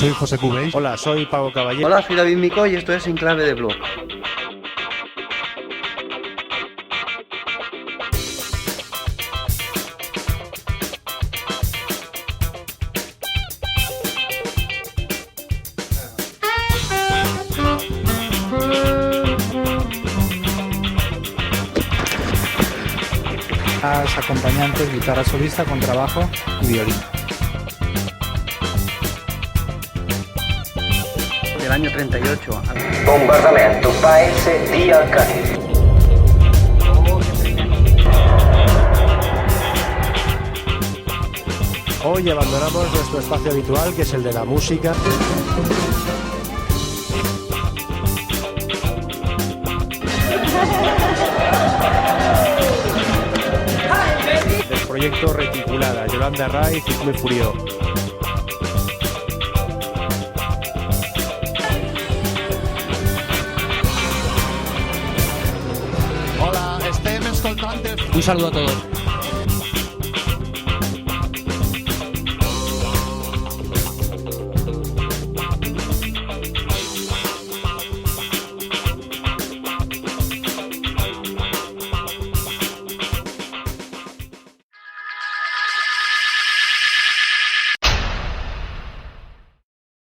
soy José Cubey. Hola, soy Pablo Caballero. Hola, soy David Mico y esto es En Clave de Blog. Las acompañantes, guitarra solista, contrabajo y violín. Del año 38. Bombardamento paese di Alcani. Hoy abandonamos nuestro espacio habitual, que es el de la música. Del proyecto Reticulada, Yolanda Raiz y Flume Furió. Hola, estem escoltant el Un saludo a todos.